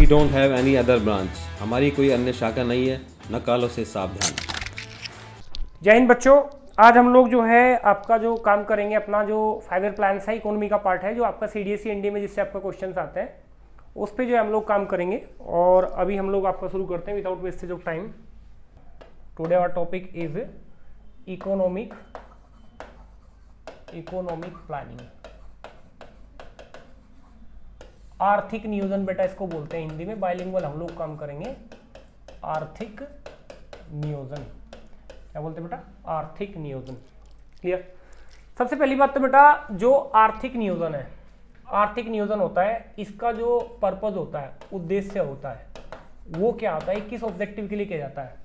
We don't have any other branch, हमारी कोई अन्य शाखा नहीं है, नकालों से सावधान। जय हिंद बच्चों, आज हम लोग जो है आपका जो काम करेंगे, अपना जो 5 ईयर प्लान है, इकोनॉमी का पार्ट है, जो आपका CDSE एनडीए में जिससे आपका क्वेश्चंस आते हैं, उस पे जो है हम लोग काम करेंगे। और अभी हम लोग आपका शुरू करते हैं without wastage of time. Today our topic is economic planning, आर्थिक नियोजन बेटा इसको बोलते हैं हिंदी में। बाइलिंगुअल हम लोग काम करेंगे, आर्थिक नियोजन। क्या बोलते हैं बेटा? आर्थिक नियोजन। क्लियर? सबसे पहली बात तो बेटा, जो आर्थिक नियोजन है, आर्थिक नियोजन होता है, इसका जो पर्पज होता है, उद्देश्य होता है, वो क्या होता है, किस ऑब्जेक्टिव के लिए किया जाता है।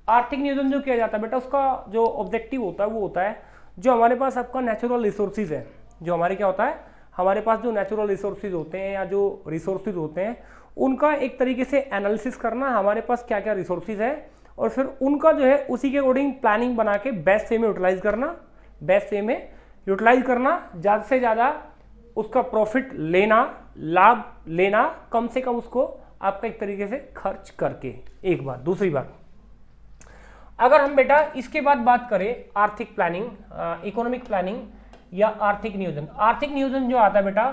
आर्थिक नियोजन जो किया जाता है बेटा, उसका जो ऑब्जेक्टिव होता है वो होता है जो हमारे पास आपका नेचुरल रिसोर्सेज है, जो हमारे क्या होता है, हमारे पास जो नेचुरल रिसोर्सेज होते हैं या जो रिसोर्सेज होते हैं, उनका एक तरीके से एनालिसिस करना, हमारे पास क्या क्या रिसोर्सेज है, और फिर उनका जो है उसी के अकॉर्डिंग प्लानिंग बना के बेस्ट वे में यूटिलाइज करना, बेस्ट वे में यूटिलाइज करना, ज़्यादा से ज़्यादा उसका प्रॉफिट लेना, लाभ लेना, कम से कम उसको आपका एक तरीके से खर्च करके। एक बात। दूसरी बात, अगर हम बेटा इसके बाद बात करें आर्थिक प्लानिंग, इकोनॉमिक प्लानिंग या आर्थिक नियोजन। आर्थिक नियोजन जो आता है बेटा,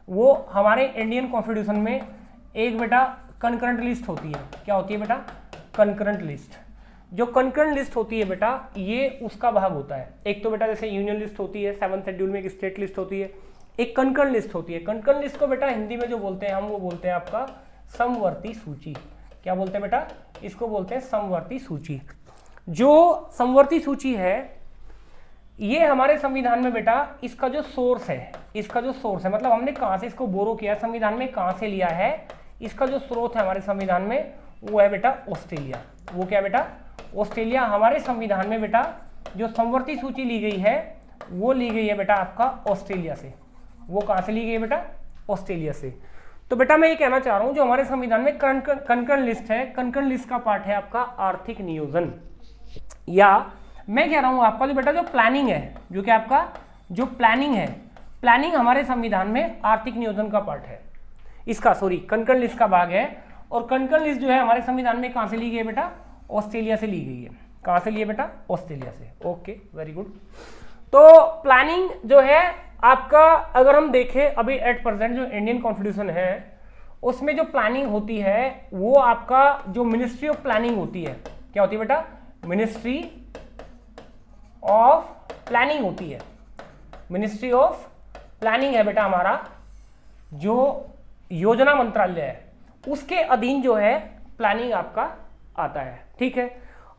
वो हमारे इंडियन कॉन्स्टिट्यूशन में एक बेटा कंकरेंट लिस्ट होती है। क्या होती है बेटा? Concurrent list. जो कंकरेंट लिस्ट होती है बेटा, ये उसका भाग होता है। एक तो बेटा जैसे यूनियन लिस्ट होती है, 7th शेड्यूल में एक स्टेट लिस्ट होती है, एक कंकरेंट लिस्ट होती है। कंकरेंट लिस्ट को बेटा हिंदी में जो बोलते हैं हम, वो बोलते हैं आपका समवर्ती सूची। क्या बोलते हैं बेटा? इसको बोलते हैं समवर्ती सूची। जो समवर्ती सूची है, ये हमारे संविधान में बेटा इसका जो सोर्स है, इसका जो सोर्स है, मतलब हमने कहाँ से इसको बोरो किया, संविधान में कहाँ से लिया है, इसका जो स्रोत है हमारे संविधान में, वो है बेटा ऑस्ट्रेलिया। वो क्या बेटा? ऑस्ट्रेलिया। हमारे संविधान में बेटा जो समवर्ती सूची ली गई है, वो ली गई है बेटा आपका ऑस्ट्रेलिया से। वो कहाँ से ली गई है बेटा? ऑस्ट्रेलिया से। तो बेटा मैं ये कहना चाह रहा हूँ, जो हमारे संविधान में कंकरेंट लिस्ट है, कंकरेंट लिस्ट का पार्ट है आपका आर्थिक नियोजन। या मैं कह रहा हूं आपका जो बेटा जो प्लानिंग है, जो कि आपका जो प्लानिंग है, प्लानिंग हमारे संविधान में आर्थिक नियोजन का पार्ट है, इसका कंकरेंट लिस्ट का भाग है। और कंकरेंट लिस्ट जो है हमारे संविधान में कहां से ली गई है बेटा? ऑस्ट्रेलिया से ली गई है। कहां से ली है बेटा? ऑस्ट्रेलिया से। Okay, very good. तो प्लानिंग जो है आपका, अगर हम देखें अभी एट प्रेजेंट जो इंडियन कॉन्स्टिट्यूशन है, उसमें जो प्लानिंग होती है वो आपका जो मिनिस्ट्री ऑफ प्लानिंग होती है। क्या होती है बेटा? मिनिस्ट्री ऑफ प्लानिंग होती है। मिनिस्ट्री ऑफ प्लानिंग है बेटा हमारा जो योजना मंत्रालय है, उसके अधीन जो है प्लानिंग आपका आता है। ठीक है।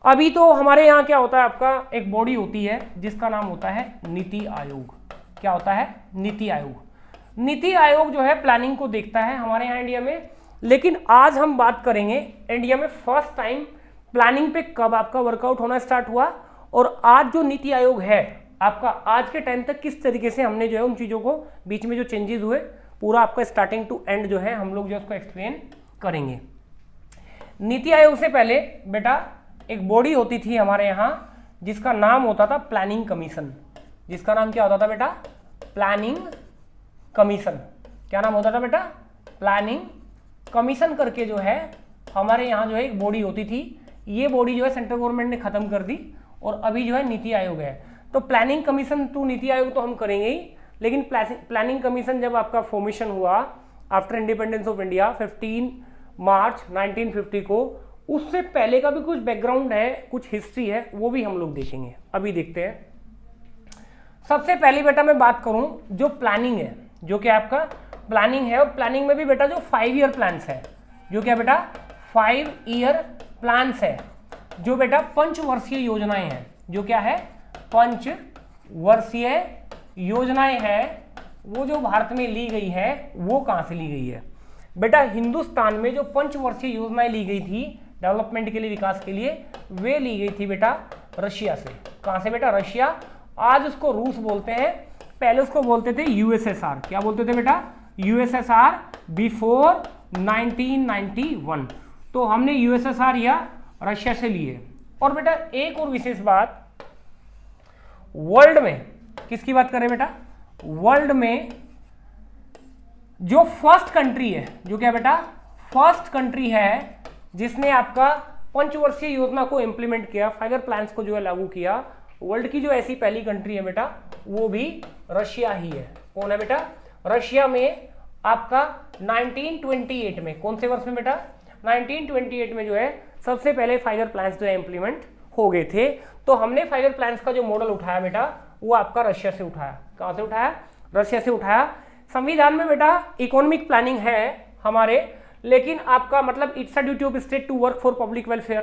अभी तो हमारे यहाँ क्या होता है, आपका एक बॉडी होती है जिसका नाम होता है नीति आयोग। क्या होता है? नीति आयोग। नीति आयोग जो है प्लानिंग को देखता है हमारे यहाँ इंडिया में। लेकिन आज हम बात करेंगे इंडिया में फर्स्ट टाइम प्लानिंग पे कब आपका वर्कआउट होना स्टार्ट हुआ, और आज जो नीति आयोग है आपका, आज के टाइम तक किस तरीके से हमने जो है उन चीज़ों को, बीच में जो चेंजेस हुए, पूरा आपका स्टार्टिंग टू एंड जो है हम लोग जो उसको एक्सप्लेन करेंगे। नीति आयोग से पहले बेटा एक बॉडी होती थी हमारे यहाँ जिसका नाम होता था प्लानिंग कमीशन। जिसका नाम क्या होता था बेटा? Planning commission. क्या नाम होता था बेटा? प्लानिंग कमीशन करके जो है हमारे यहाँ जो है एक बॉडी होती थी। ये बॉडी जो है सेंट्रल गवर्नमेंट ने खत्म कर दी और अभी जो है नीति आयोग है। तो planning commission to NITI Aayog तो हम करेंगे ही, लेकिन प्लानिंग कमीशन जब आपका फॉर्मेशन हुआ आफ्टर इंडिपेंडेंस ऑफ इंडिया 15 मार्च 1950 को, उससे पहले का भी कुछ बैकग्राउंड है, कुछ हिस्ट्री है, वो भी हम लोग देखेंगे। अभी देखते हैं। सबसे पहले बेटा मैं बात करूं जो प्लानिंग है, जो कि आपका प्लानिंग है, और प्लानिंग में भी बेटा जो 5 ईयर प्लान्स है, जो क्या बेटा 5 ईयर प्लान्स है, जो बेटा पंचवर्षीय योजनाएं हैं। जो क्या है? पंचवर्षीय योजनाएं हैं। वो जो भारत में ली गई है, वो कहां से ली गई है बेटा? हिंदुस्तान में जो पंचवर्षीय योजनाएं ली गई थी डेवलपमेंट के लिए, विकास के लिए, वे ली गई थी बेटा रशिया से। कहां से बेटा? रशिया। आज उसको रूस बोलते हैं, पहले उसको बोलते थे यूएसएसआर। क्या बोलते थे बेटा? USSR before 1991। तो हमने यूएसएसआर या रशिया से लिए। और बेटा एक और विशेष बात, वर्ल्ड में किसकी बात करें बेटा? वर्ल्ड में जो फर्स्ट कंट्री है, जो क्या बेटा फर्स्ट कंट्री है जिसने आपका पंचवर्षीय योजना को इंप्लीमेंट किया, 5 ईयर प्लान्स को जो है लागू किया। वर्ल्ड की जो ऐसी पहली कंट्री है बेटा वो भी रशिया ही है। कौन है बेटा? रशिया में आपका 1928 में, कौन से वर्ष में बेटा? 1928 में जो है सबसे पहले 5 ईयर प्लान्स जो है इंप्लीमेंट हो गए थे। तो हमने 5 ईयर प्लान्स का जो मॉडल उठाया बेटा वो आपका रशिया से उठाया। कहां से उठाया? रशिया से उठाया। संविधान में बेटा इकोनॉमिक प्लानिंग है हमारे, लेकिन आपका मतलब it's a duty of state to work for public welfare,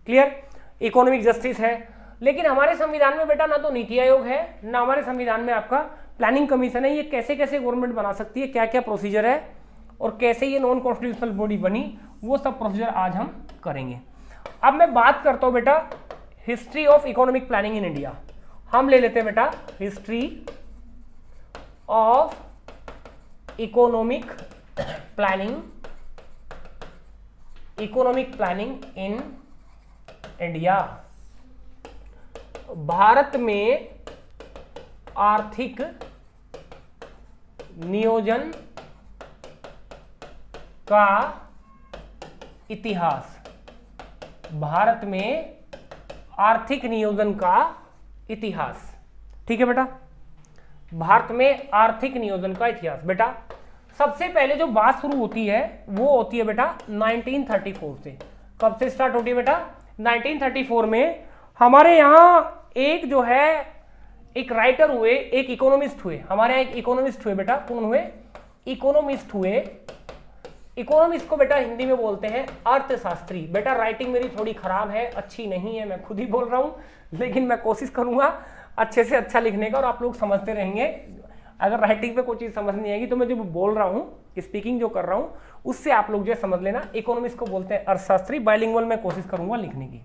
clear, economic justice है। लेकिन हमारे संविधान में बेटा ना तो नीति आयोग है, ना हमारे संविधान में आपका प्लानिंग कमीशन है। ये कैसे कैसे गवर्नमेंट बना सकती है, क्या क्या प्रोसीजर है और कैसे ये नॉन कॉन्स्टिट्यूशनल बॉडी बनी, वो सब प्रोसीजर आज हम करेंगे। अब मैं बात करता हूं बेटा history of economic planning in India. हम ले लेते हैं बेटा history of economic planning in India. Bharat में आर्थिक नियोजन का इतिहास। भारत में आर्थिक नियोजन का इतिहास, ठीक है बेटा। भारत में आर्थिक नियोजन का इतिहास बेटा, सबसे पहले जो बात शुरू होती है वो होती है बेटा 1934 से। कब से स्टार्ट होती है बेटा? 1934 में। हमारे यहाँ एक जो है एक राइटर हुए, एक इकोनॉमिस्ट हुए, हमारे यहाँ एक इकोनॉमिस्ट हुए बेटा। कौन हुए? इकोनॉमिस्ट हुए। इकोनॉमिस्ट को बेटा हिंदी में बोलते हैं अर्थशास्त्री। बेटा राइटिंग मेरी थोड़ी खराब है, अच्छी नहीं है, मैं खुद ही बोल रहा हूँ, लेकिन मैं कोशिश करूंगा अच्छे से अच्छा लिखने का और आप लोग समझते रहेंगे। अगर राइटिंग पे कोई चीज़ समझ नहीं आएगी तो मैं जो बोल रहा हूँ, स्पीकिंग जो कर रहा हूँ, उससे आप लोग जो है समझ लेना। इकोनॉमिस्ट को बोलते हैं अर्थशास्त्री। बाइलिंगुअल मैं कोशिश करूंगा लिखने की।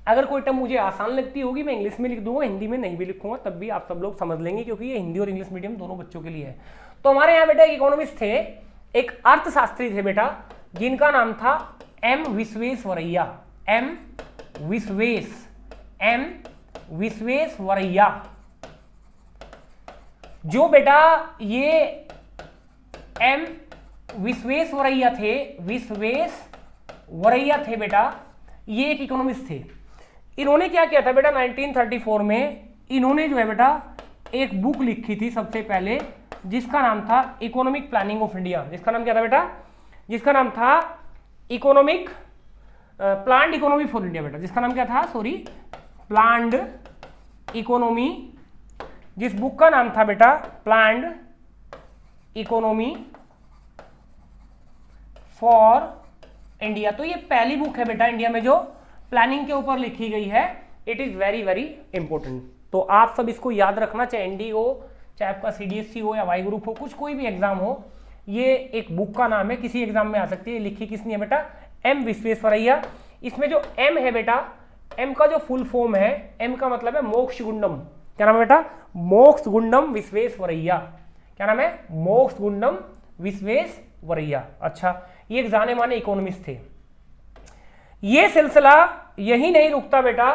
अगर कोई टर्म मुझे आसान लगती होगी मैं इंग्लिश में लिख दूंगा, हिंदी में नहीं भी लिखूंगा, तब भी आप सब लोग समझ लेंगे, क्योंकि ये हिंदी और इंग्लिश मीडियम दोनों बच्चों के लिए है। तो हमारे यहाँ बेटा एक इकोनॉमिस्ट थे, एक अर्थशास्त्री थे बेटा, जिनका नाम था एम विश्वेश्वरैया। एम विश्वेश्वरैया। जो बेटा ये एम विश्वेश्वरैया थे बेटा, ये एक इकोनॉमिस्ट थे। इन्होंने क्या किया था बेटा 1934 में, इन्होंने जो है बेटा एक बुक लिखी थी सबसे पहले, जिसका नाम था इकोनॉमिक प्लानिंग ऑफ इंडिया। जिसका नाम क्या था बेटा? जिसका नाम था economic planned economy for India बेटा। जिसका नाम क्या था? Sorry, planned economy. जिस बुक का नाम था बेटा प्लान्ड इकोनॉमी फॉर इंडिया। तो ये पहली बुक है बेटा इंडिया में जो प्लानिंग के ऊपर लिखी गई है। It is very very important. तो आप सब इसको याद रखना, चाहे एनडी हो, चाहे आपका सीडीएससी हो या वाई ग्रुप हो, कुछ कोई भी एग्जाम हो, ये एक बुक का नाम है, किसी एग्जाम में आ सकती है। लिखी किसने है बेटा? एम विश्वेश्वरैया। इसमें जो एम है बेटा, एम का जो फुल फॉर्म है, एम का मतलब है मोक्षगुंडम। क्या नाम है बेटा? मोक्षगुंडम विश्वेश्वरैया। क्या नाम है? मोक्षगुंडम विश्वेश्वरैया। अच्छा, ये एक जाने माने इकोनॉमिस्ट थे। ये सिलसिला यही नहीं रुकता बेटा,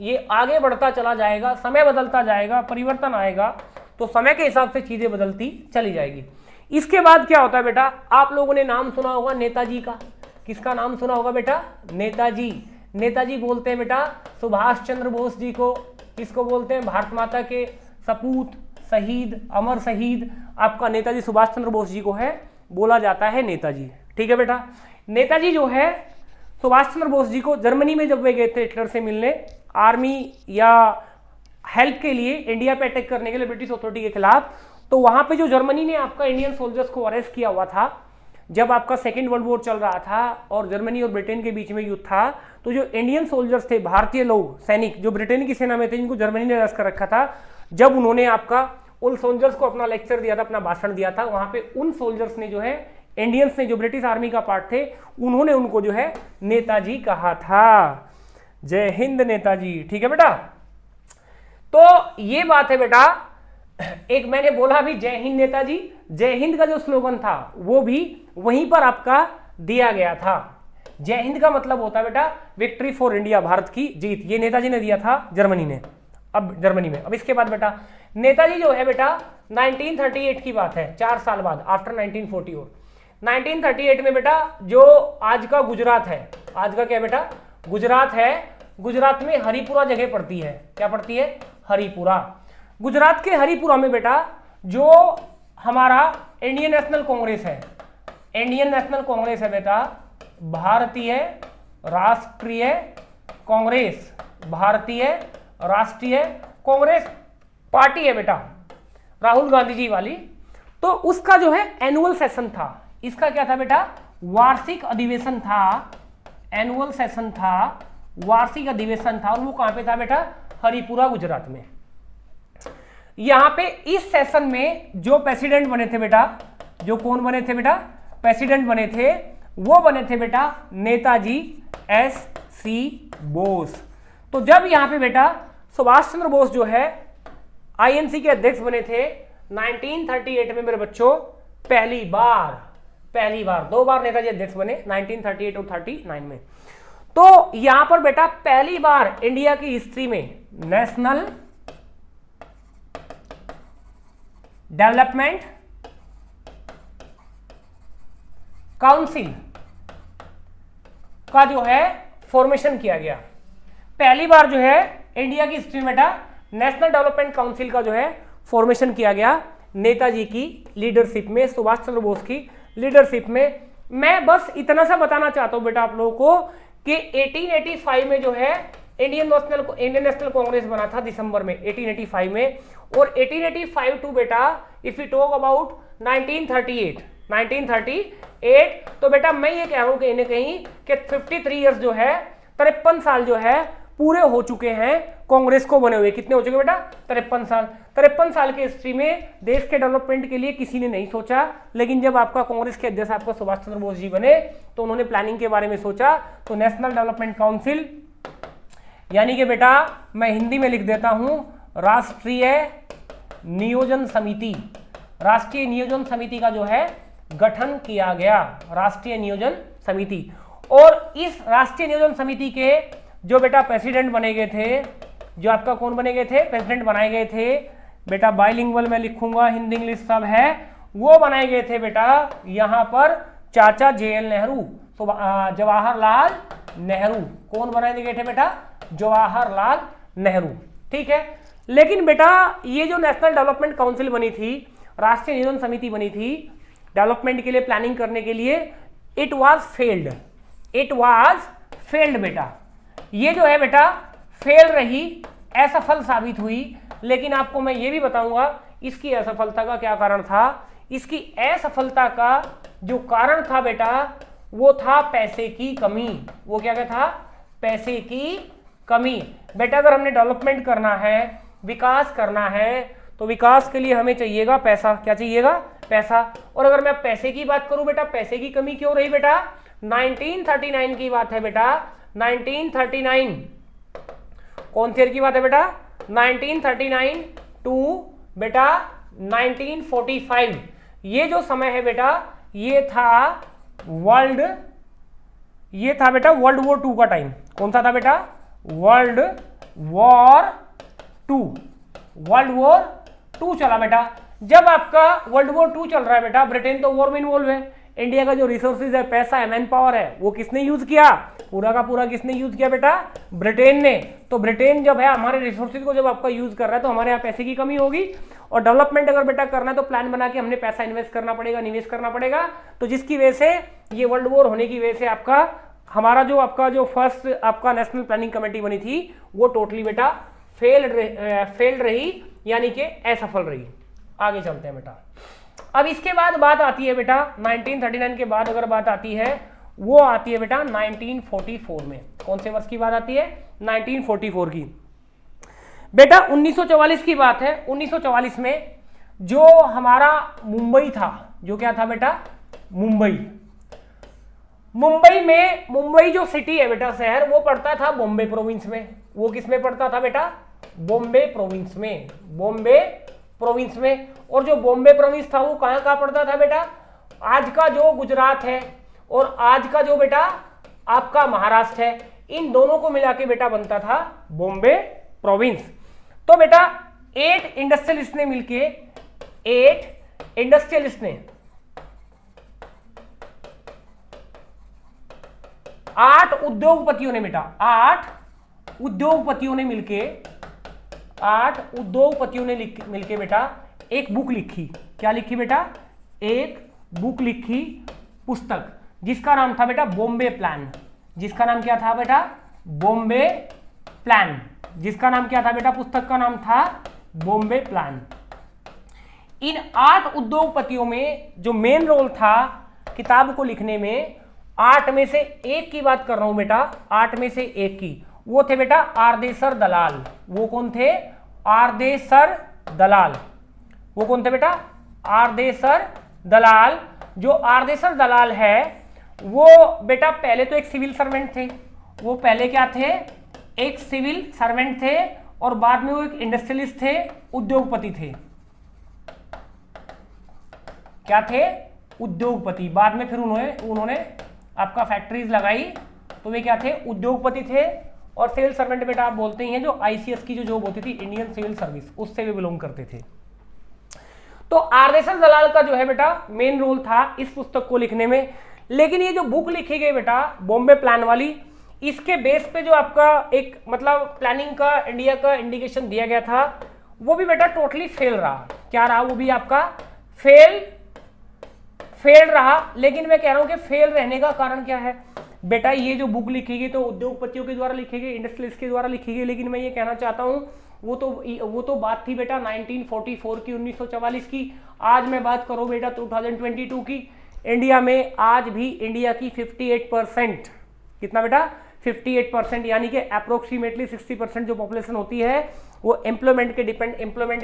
ये आगे बढ़ता चला जाएगा, समय बदलता जाएगा, परिवर्तन आएगा, तो समय के हिसाब से चीजें बदलती चली जाएगी। इसके बाद क्या होता है बेटा? आप लोगों ने नाम सुना होगा नेताजी का। किसका नाम सुना होगा बेटा? नेताजी। नेताजी बोलते हैं बेटा सुभाष चंद्र बोस जी को। किसको बोलते हैं? भारत माता के सपूत, शहीद, अमर शहीद आपका नेताजी सुभाष चंद्र बोस जी को है, बोला जाता है नेताजी। ठीक है बेटा। नेताजी जो है सुभाष चंद्र बोस जी को जर्मनी में जब वे गए थे हिटलर से मिलने, आर्मी या हेल्प के लिए, इंडिया पे अटैक करने के लिए ब्रिटिश अथॉरिटी के खिलाफ, तो वहां पे जो जर्मनी ने आपका इंडियन सोल्जर्स को अरेस्ट किया हुआ था, जब आपका सेकेंड वर्ल्ड वॉर चल रहा था और जर्मनी और ब्रिटेन के बीच में युद्ध था, तो जो इंडियन सोल्जर्स थे, भारतीय लोग, सैनिक जो ब्रिटेन की सेना में थे, जिनको जर्मनी ने अरेस्ट कर रखा था, जब उन्होंने आपका उन सोल्जर्स को अपना लेक्चर दिया था, अपना भाषण दिया था, वहां पे उन सोल्जर्स ने जो है, इंडियंस ने जो ब्रिटिश आर्मी का पार्ट थे, उन्होंने उनको जो है नेताजी कहा था। जय हिंद नेताजी। ठीक है बेटा। तो ये बात है बेटा। एक मैंने बोला भी जय हिंद नेताजी, जय हिंद का जो स्लोगन था वो भी वहीं पर आपका दिया गया था। जय हिंद का मतलब होता है बेटा विक्ट्री फॉर इंडिया, भारत की जीत। ये नेताजी ने दिया था जर्मनी ने, अब जर्मनी में। अब इसके बाद बेटा नेताजी जो है बेटा 1938 की बात है, 4 साल बाद, आफ्टर 1940। 1938 में बेटा जो आज का गुजरात है, आज का क्या बेटा गुजरात है, गुजरात में हरिपुरा जगह पड़ती है, क्या पड़ती है हरिपुरा। गुजरात के हरिपुरा में बेटा जो हमारा इंडियन नेशनल कांग्रेस है, इंडियन नेशनल कांग्रेस है बेटा, भारतीय राष्ट्रीय कांग्रेस, भारतीय राष्ट्रीय कांग्रेस पार्टी है बेटा राहुल गांधी जी वाली, तो उसका जो है एनुअल सेशन था, इसका क्या था बेटा वार्षिक अधिवेशन था, एनुअल सेशन था, वार्षिक अधिवेशन था, और वो कहां पे था बेटा हरिपुरा गुजरात में। यहां पे इस सेशन में जो प्रेसिडेंट बने थे बेटा, जो कौन बने थे बेटा प्रेसिडेंट बने थे, वो बने थे बेटा नेताजी S.C. बोस। तो जब यहां पे बेटा सुभाष चंद्र बोस जो है INC के अध्यक्ष बने थे 1938 में मेरे बच्चों, पहली बार, 2 बार नेताजी अध्यक्ष बने 1938 और 39 में। तो यहां पर बेटा पहली बार इंडिया की हिस्ट्री में नेशनल डेवलपमेंट काउंसिल का जो है फॉर्मेशन किया गया। पहली बार जो है इंडिया की हिस्ट्री में बेटा नेशनल डेवलपमेंट काउंसिल का जो है फॉर्मेशन किया गया नेताजी की लीडरशिप में, सुभाष चंद्र बोस की लीडरशिप में। मैं बस इतना सा बताना चाहता हूं बेटा आप लोगों को कि 1885 में जो है इंडियन नेशनल कांग्रेस बना था दिसंबर में 1885 में, और 1885 टू बेटा इफ यू टॉक अबाउट 1938 तो बेटा मैं ये कह रहा हूं कहीं ना कहीं कि 53 ईयर्स जो है 53 साल जो है पूरे हो चुके हैं कांग्रेस को बने हुए। कितने हो चुके बेटा 53 साल की हिस्ट्री में देश के डेवलपमेंट के लिए किसी ने नहीं सोचा, लेकिन जब आपका कांग्रेस के अध्यक्ष आपका सुभाष चंद्र बोस जी बने तो उन्होंने प्लानिंग के बारे में सोचा। तो नेशनल डेवलपमेंट काउंसिल यानी कि बेटा मैं हिंदी में लिख देता हूं राष्ट्रीय नियोजन समिति, राष्ट्रीय नियोजन समिति का जो है गठन किया गया, राष्ट्रीय नियोजन समिति। और इस राष्ट्रीय नियोजन समिति के जो बेटा प्रेसिडेंट बने गए थे, जो आपका कौन बने गए थे प्रेसिडेंट बनाए गए थे बेटा, बाइलिंगुअल में लिखूंगा हिंदी इंग्लिश सब है, वो बनाए गए थे बेटा यहां पर चाचा JL नेहरू, जवाहरलाल नेहरू। कौन बनाए गए थे बेटा जवाहरलाल नेहरू, ठीक है। लेकिन बेटा ये जो नेशनल डेवलपमेंट काउंसिल बनी थी, राष्ट्रीय नियोजन समिति बनी थी डेवलपमेंट के लिए प्लानिंग करने के लिए, इट वाज फेल्ड बेटा, ये जो है बेटा फेल रही, असफल साबित हुई। लेकिन आपको मैं ये भी बताऊंगा इसकी असफलता का क्या कारण था। इसकी असफलता का जो कारण था बेटा वो था पैसे की कमी। वो क्या था पैसे की कमी। बेटा अगर हमने डेवलपमेंट करना है, विकास करना है, तो विकास के लिए हमें चाहिएगा पैसा। क्या चाहिएगा पैसा। और अगर मैं पैसे की बात करूं बेटा, पैसे की कमी क्यों रही बेटा, 1939 की बात है बेटा, 1939 कौन सी ईयर की बात है बेटा, 1939 टू बेटा 1945, ये जो समय है बेटा ये था बेटा वर्ल्ड वॉर 2 का टाइम। कौन सा था बेटा, वर्ल्ड वॉर 2 चला बेटा। जब आपका वर्ल्ड वॉर 2 चल रहा है बेटा, ब्रिटेन तो वॉर में इन्वॉल्व है, इंडिया का जो रिसोर्सेज है, पैसा है, मैन पावर है, वो किसने यूज किया, पूरा का पूरा किसने यूज किया बेटा, ब्रिटेन ने। तो ब्रिटेन जब है हमारे रिसोर्सेज को जब आपका यूज कर रहा है तो हमारे यहाँ पैसे की कमी होगी। और डेवलपमेंट अगर बेटा करना है तो प्लान बना के हमने पैसा इन्वेस्ट करना पड़ेगा, निवेश करना पड़ेगा। तो जिसकी वजह से ये वर्ल्ड वॉर होने की वजह से आपका हमारा जो फर्स्ट आपका नेशनल प्लानिंग कमेटी बनी थी वो टोटली बेटा फेल्ड रही, यानी कि असफल रही। आगे चलते हैं बेटा। अब इसके बाद बात आती है बेटा 1939 के बाद अगर बात आती है वो आती है बेटा 1944 में। कौन से वर्ष की बात आती है, 1944 की। बेटा 1944 की बात है। 1944 में जो हमारा मुंबई था, जो क्या था बेटा, मुंबई जो सिटी है बेटा, शहर, वो पड़ता था बॉम्बे प्रोविंस में। वो किस में पड़ता था बेटा, बॉम्बे प्रोविंस में। और जो बॉम्बे प्रोविंस था वो कहां पड़ता था बेटा, आज का जो गुजरात है और आज का जो बेटा आपका महाराष्ट्र है, इन दोनों को मिला के बेटा बनता था बॉम्बे प्रोविंस। तो बेटा 8 इंडस्ट्रियलिस्ट ने मिलके 8 इंडस्ट्रियलिस्ट ने 8 उद्योगपतियों ने बेटा, 8 उद्योगपतियों ने मिलके बेटा एक बुक लिखी। क्या लिखी बेटा? एक बुक लिखी, पुस्तक, जिसका नाम था बेटा बॉम्बे प्लान। जिसका नाम क्या था बेटा? बॉम्बे प्लान। जिसका नाम क्या था बेटा? पुस्तक का नाम था बॉम्बे प्लान। इन 8 उद्योगपतियों में जो मेन रोल था किताब को लिखने में, 8 में से एक की बात कर रहा हूं बेटा, 8 में से एक की, वो थे बेटा आरदेसर दलाल। वो कौन थे? आरदेसर दलाल। वो कौन थे बेटा? आरदेसर दलाल। जो आरदेसर दलाल है वो बेटा पहले तो एक सिविल सर्वेंट थे। वो पहले क्या थे? एक सिविल सर्वेंट थे, और बाद में वो एक इंडस्ट्रियलिस्ट थे, उद्योगपति थे। क्या थे? उद्योगपति। बाद में फिर उन्होंने आपका फैक्ट्रीज लगाई, तो वे क्या थे? उद्योगपति थे। और सिविल सर्वेंट बेटा आप बोलते ही हैं जो आईसीएस की जो जॉब होती थी, इंडियन सिविल सर्विस, उससे वे बिलोंग करते थे। तो आरदेसर दलाल का जो है बेटा मेन रोल था इस पुस्तक को लिखने में। लेकिन ये जो बुक लिखी गई बेटा बॉम्बे प्लान वाली, इसके बेस पे जो आपका एक मतलब प्लानिंग का इंडिया का इंडिकेशन दिया गया था, वो भी बेटा टोटली फेल रहा। क्या रहा? वो भी आपका फेल रहा। लेकिन मैं कह रहा हूं कि फेल रहने का कारण क्या है बेटा? ये जो बुक लिखी गई तो उद्योगपतियों के द्वारा लिखी गई, इंडस्ट्रियलिस्ट के द्वारा लिखी गई। लेकिन मैं ये कहना चाहता हूं वो तो बात थी बेटा 1944 की, 1944 की। आज मैं बात करूं बेटा 2022 की। इंडिया में आज भी इंडिया की 58%, कितना बेटा? 58%, यानी कि अप्रोक्सीमेटली 60% जो पॉपुलेशन होती है वो एम्प्लॉयमेंट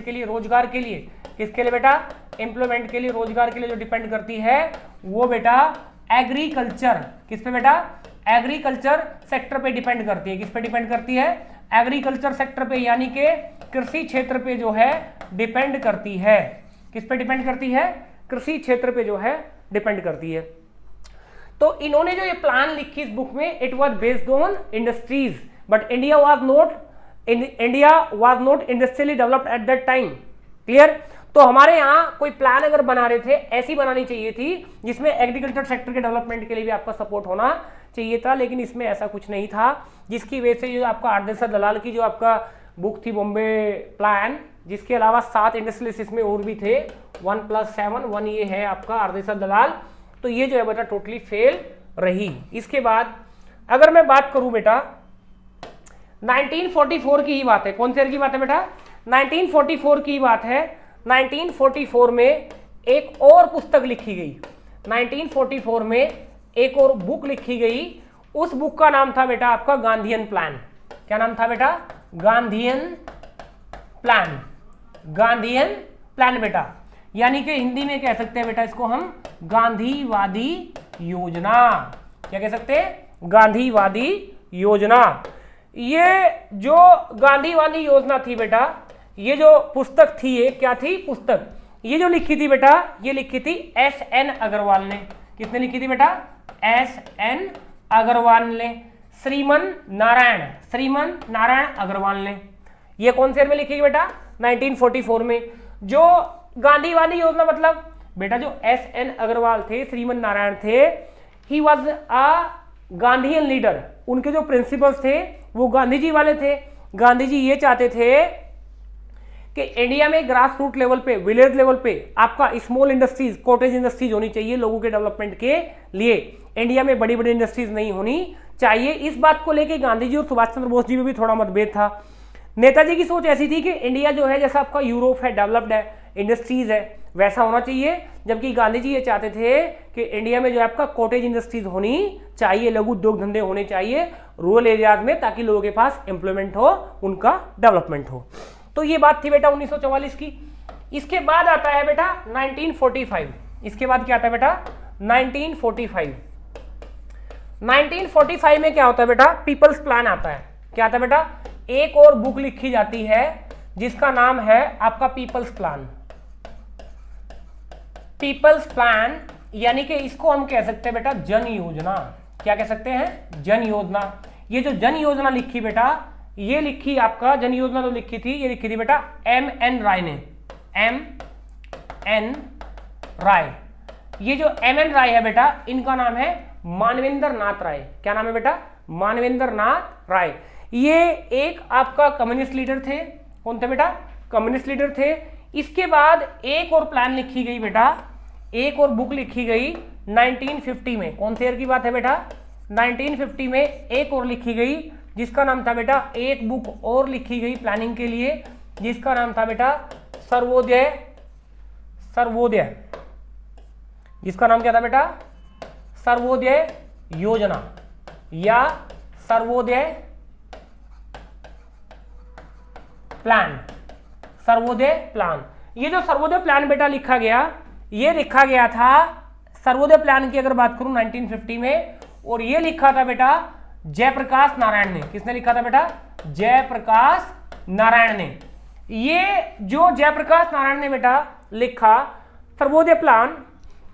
के लिए, रोजगार के लिए, किसके लिए बेटा? एम्प्लॉयमेंट के लिए, रोजगार के लिए जो डिपेंड करती है वो बेटा एग्रीकल्चर, किस पे बेटा? एग्रीकल्चर सेक्टर पे डिपेंड करती है। किस पे डिपेंड करती है? एग्रीकल्चर सेक्टर पे, यानी कि कृषि क्षेत्र पे जो है डिपेंड करती है। किस पे डिपेंड करती है? कृषि क्षेत्र पे जो है डिपेंड करती है। तो इन्होंने जो ये प्लान लिखी इस बुक में, it was based on industries, but India was not industrially developed at that time. Clear? तो हमारे यहाँ कोई प्लान अगर बना रहे थे, ऐसी बनानी चाहिए थी जिसमें एग्रीकल्चर सेक्टर के डेवलपमेंट के लिए भी आपका सपोर्ट होना चाहिए था। लेकिन इसमें ऐसा कुछ नहीं था, जिसकी वजह से जो आपका आरदेसर दलाल की जो आपका बुक थी बॉम्बे प्लान, जिसके अलावा 7 इंडस्ट्रियलिस्ट इसमें और भी थे, 1+7, 1 ये है आपका आरदेसर दलाल। तो ये जो है बेटा टोटली फेल रही। इसके बाद अगर मैं बात करूं बेटा 1944 की ही बात है। कौन से ईयर की बात है बेटा? 1944 की बात है। 1944 में एक और पुस्तक लिखी गई। 1944 में एक और बुक लिखी गई। उस बुक का नाम था बेटा आपका गांधीयन प्लान। क्या नाम था बेटा? Gandhian plan. गांधीयन प्लान बेटा, यानी कि हिंदी में कह सकते हैं बेटा इसको हम गांधीवादी योजना। क्या कह सकते हैं? गांधीवादी योजना। ये जो गांधीवादी योजना थी बेटा, ये जो पुस्तक थी, ये क्या थी पुस्तक? ये जो लिखी थी बेटा, ये लिखी थी एस.एन. अग्रवाल ने। किसने लिखी थी बेटा? एस.एन. अग्रवाल ने। श्रीमन नारायण अग्रवाल ने। ये कौन से ईयर में लिखी गई बेटा? 1944 में। जो गांधीवादी योजना मतलब बेटा जो एस.एन. अग्रवाल थे, श्रीमन नारायण थे, he was a Gandhian leader. उनके जो प्रिंसिपल्स थे वो गांधी जी वाले थे। गांधी जी ये चाहते थे कि इंडिया में ग्रास रूट लेवल पे, विलेज लेवल पे आपका स्मॉल इंडस्ट्रीज, कॉटेज इंडस्ट्रीज होनी चाहिए लोगों के डेवलपमेंट के लिए। इंडिया में बड़ी बड़ी इंडस्ट्रीज नहीं होनी चाहिए। इस बात को लेके गांधी जी और सुभाष चंद्र बोस जी में भी थोड़ा मतभेद था। नेताजी की सोच ऐसी थी कि इंडिया जो है जैसा आपका यूरोप है, डेवलप्ड है, इंडस्ट्रीज है, वैसा होना चाहिए। जबकि गांधी जी ये चाहते थे कि इंडिया में जो है आपका कॉटेज इंडस्ट्रीज होनी चाहिए, लघु उद्योग धंधे होने चाहिए रूरल एरियाज में, ताकि लोगों के पास एम्प्लॉयमेंट हो, उनका डेवलपमेंट हो। तो ये बात थी बेटा 1944 की। इसके बाद आता है बेटा 1945। इसके बाद क्या आता है बेटा? 1945। 1945 में क्या होता है बेटा? पीपल्स प्लान आता है। क्या आता है बेटा? एक और बुक लिखी जाती है जिसका नाम है आपका पीपल्स प्लान। पीपल्स प्लान यानी कि इसको हम कह सकते हैं बेटा जन योजना। क्या कह सकते हैं? जन योजना। ये जो जन योजना लिखी बेटा, ये लिखी आपका जन योजना तो लिखी थी, ये लिखी थी बेटा M.N. राय ने। M.N. राय। ये जो M.N. राय है बेटा, इनका नाम है मानवेंद्र नाथ राय। क्या नाम है बेटा? मानवेंद्र नाथ राय। ये एक आपका कम्युनिस्ट लीडर थे। कौन थे बेटा? कम्युनिस्ट लीडर थे। इसके बाद एक और प्लान लिखी गई बेटा, एक और बुक लिखी गई 1950 में। कौन से ईयर की बात है बेटा? 1950 में एक और लिखी गई, जिसका नाम था बेटा, एक बुक और लिखी गई प्लानिंग के लिए, जिसका नाम था बेटा सर्वोदय। सर्वोदय, जिसका नाम क्या था बेटा? सर्वोदय योजना या सर्वोदय प्लान। सर्वोदय प्लान, ये जो सर्वोदय प्लान बेटा लिखा गया, ये लिखा गया था सर्वोदय प्लान की अगर बात करूं 1950 में, और ये लिखा था बेटा जयप्रकाश नारायण ने। किसने लिखा था बेटा? जयप्रकाश नारायण ने। ये जो जयप्रकाश नारायण ने बेटा लिखा सर्वोदय प्लान,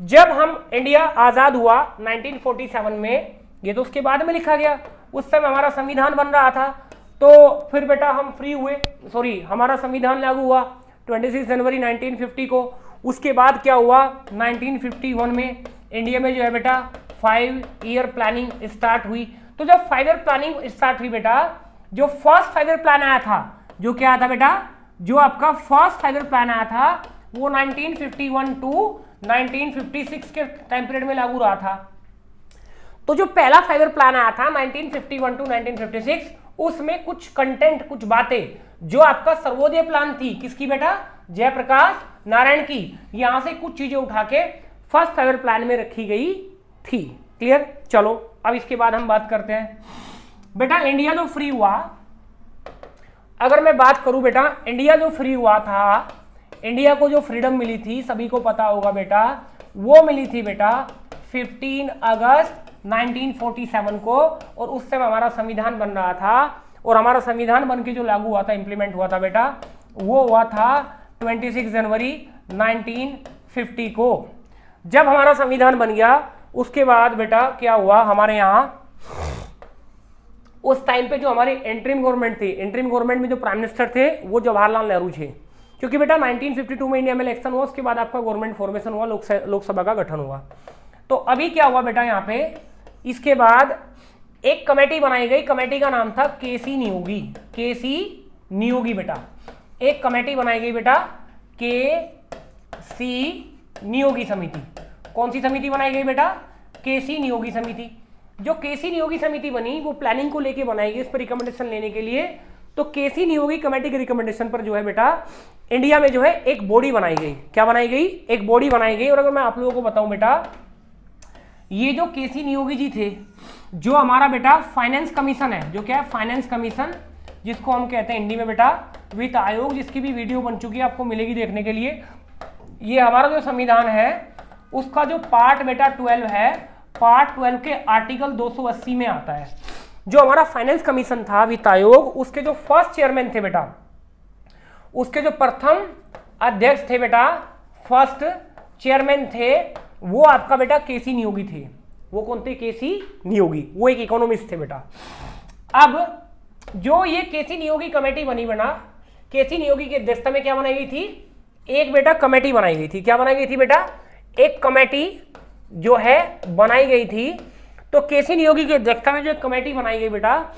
जब हम इंडिया आजाद हुआ 1947 में, ये तो उसके बाद में लिखा गया, उस समय हमारा संविधान बन रहा था, तो फिर बेटा हम फ्री हुए, सॉरी हमारा संविधान लागू हुआ 26 जनवरी 1950 को। उसके बाद क्या हुआ? 1951 में इंडिया में जो है बेटा 5 ईयर प्लानिंग स्टार्ट हुई। तो जब 5 ईयर प्लानिंग स्टार्ट हुई बेटा, जो फर्स्ट 5 ईयर प्लान आया था, जो क्या आया था बेटा? जो आपका फर्स्ट 5 ईयर प्लान आया था वो 1951 टू 1956 के टाइम पीरियड में लागू रहा था। तो जो पहला 5 ईयर प्लान आया था 1951 टू 1956, उसमें कुछ कंटेंट, कुछ बातें जो आपका सर्वोदय प्लान थी, किसकी बेटा? जयप्रकाश नारायण की, यहां से कुछ चीजें उठा के फर्स्ट 5 ईयर प्लान में रखी गई थी। क्लियर? चलो अब इसके बाद हम बात करते हैं बेटा इंडिया जो फ्री हुआ। अगर मैं बात करूं बेटा, इंडिया जो फ्री हुआ था, इंडिया को जो फ्रीडम मिली थी, सभी को पता होगा बेटा, वो मिली थी बेटा 15 अगस्त 1947 को, और उस समय हमारा संविधान बन रहा था, और हमारा संविधान बन के जो लागू हुआ था, इंप्लीमेंट हुआ था बेटा, वो हुआ था 26 जनवरी 1950 को। जब हमारा संविधान बन गया, उसके बाद बेटा क्या हुआ हमारे यहाँ, उस टाइम पे जो हमारी इंटरिम गवर्नमेंट थी, इंटरिम गवर्नमेंट में जो प्राइम मिनिस्टर थे वो जवाहरलाल नेहरू थे, क्योंकि बेटा 1952 में इंडिया में इलेक्शन हुआ, उसके बाद आपका गवर्नमेंट फॉर्मेशन हुआ, लोकसभा का गठन हुआ। तो अभी क्या हुआ बेटा यहाँ पे, इसके बाद एक कमेटी बनाई गई, कमेटी का नाम था केसी नियोगी। केसी नियोगी बेटा, एक कमेटी बनाई गई बेटा केसी नियोगी समिति। कौन सी समिति बनाई गई बेटा? केसी नियोगी समिति। जो केसी नियोगी समिति बनी वो प्लानिंग को लेके बनाई गई, इस पर रिकमेंडेशन लेने के लिए। तो केसी नियोगी कमेटी के रिकमेंडेशन पर जो है बेटा इंडिया में जो है एक बॉडी बनाई गई। क्या बनाई गई? एक बॉडी बनाई गई। और अगर मैं आप लोगों को बताऊं बेटा, ये जो केसी नियोगी जी थे, जो हमारा बेटा फाइनेंस कमीशन है, जो क्या है फाइनेंस कमीशन, जिसको हम कहते हैं हिंदी में बेटा वित्त आयोग, जिसकी भी वीडियो बन चुकी है, आपको मिलेगी देखने के लिए। ये हमारा जो संविधान है उसका जो पार्ट बेटा 12 है, पार्ट 12 के आर्टिकल 280 में आता है। जो हमारा फाइनेंस कमीशन था, वित्त आयोग, उसके जो फर्स्ट चेयरमैन थे बेटा, उसके जो प्रथम अध्यक्ष थे बेटा, फर्स्ट चेयरमैन थे, वो आपका बेटा केसी नियोगी थे। वो कौन थे? केसी नियोगी। वो एक इकोनॉमिस्ट थे बेटा। अब जो ये केसी नियोगी कमेटी बनी बना, केसी नियोगी की अध्यक्षता में क्या बनाई गई थी? एक बेटा कमेटी बनाई गई थी। क्या बनाई गई थी बेटा? एक कमेटी जो है बनाई गई थी। तो केसी नियोगी की अध्यक्षता में जो एक कमेटी बनाई गई बेटा,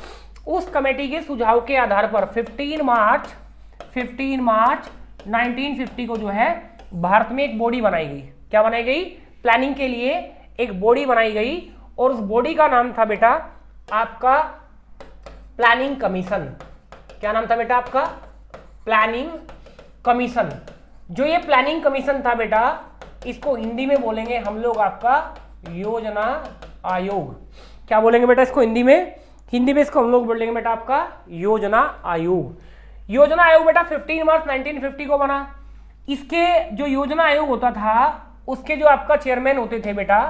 उस कमेटी के सुझाव के आधार पर 15 मार्च 1950 को जो है भारत में एक बॉडी बनाई गई। क्या बनाई गई? प्लानिंग के लिए एक बॉडी बनाई गई, और उस बॉडी का नाम था बेटा आपका प्लानिंग कमीशन। क्या नाम था बेटा आपका? Planning commission. जो ये प्लानिंग कमीशन था बेटा, इसको हिंदी में बोलेंगे हम लोग आपका योजना आयोग। क्या बोलेंगे बेटा इसको हिंदी में? हिंदी में इसको हम लोग बोलेंगे बेटा आपका योजना आयोग। योजना आयोग बेटा 15 मार्च 1950 को बना। इसके जो योजना आयोग होता था, उसके जो आपका चेयरमैन होते थे बेटा,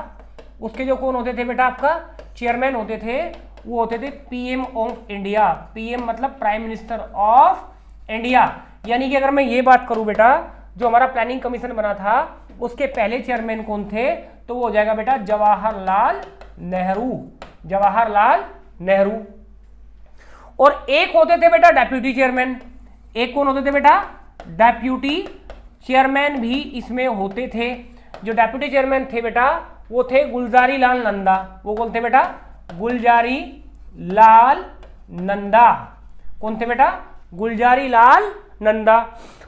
उसके जो कौन होते थे बेटा आपका चेयरमैन होते थे, वो होते थे पीएम ऑफ इंडिया। पीएम मतलब प्राइम मिनिस्टर ऑफ इंडिया। यानी कि अगर मैं ये बात करूं बेटा, जो हमारा प्लानिंग कमीशन बना था उसके पहले चेयरमैन कौन थे, तो वो हो जाएगा बेटा जवाहरलाल नेहरू। जवाहरलाल नेहरू। और एक होते थे बेटा डेप्यूटी चेयरमैन। एक कौन होते थे बेटा? डेप्यूटी चेयरमैन भी इसमें होते थे। जो डेप्यूटी चेयरमैन थे बेटा, वो थे गुलजारी लाल नंदा। वो कौन थे बेटा? गुलजारी लाल नंदा। कौन थे बेटा? गुलजारी लाल नंदा।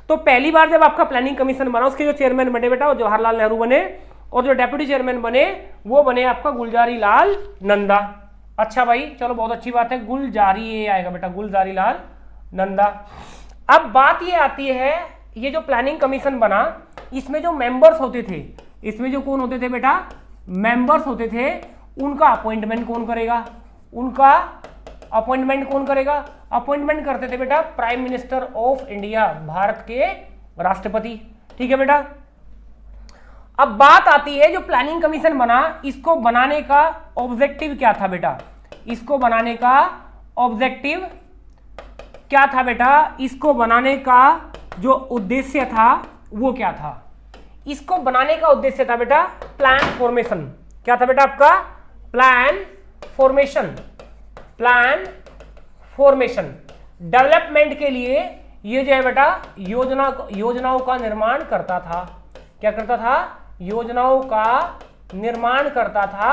तो पहली बार जब आपका प्लानिंग कमीशन बना, उसके जो चेयरमैन बने बेटा वो जवाहरलाल नेहरू बने, और जो डेप्यूटी चेयरमैन बने वो बने आपका गुलजारी लाल नंदा। अच्छा भाई चलो बहुत अच्छी बात है, गुलजारी ये आएगा बेटा, गुलजारी लाल नंदा। अब बात ये आती है, ये जो प्लानिंग कमीशन बना इसमें जो मेंबर्स होते थे, इसमें जो कौन होते थे बेटा? मेंबर्स होते थे, उनका अपॉइंटमेंट कौन करेगा? उनका अपॉइंटमेंट कौन करेगा? अपॉइंटमेंट करते थे बेटा prime minister of India, Bharat के राष्ट्रपति। ठीक है बेटा। अब बात आती है जो प्लानिंग कमीशन बना, इसको बनाने का ऑब्जेक्टिव क्या था बेटा? इसको बनाने का ऑब्जेक्टिव क्या था बेटा? इसको बनाने का जो उद्देश्य था वो क्या था? इसको बनाने का उद्देश्य था बेटा प्लान फॉर्मेशन। क्या था बेटा आपका? Plan formation. Plan formation development के लिए ये जो है बेटा योजनाओं का निर्माण करता था। क्या करता था? योजनाओं का निर्माण करता था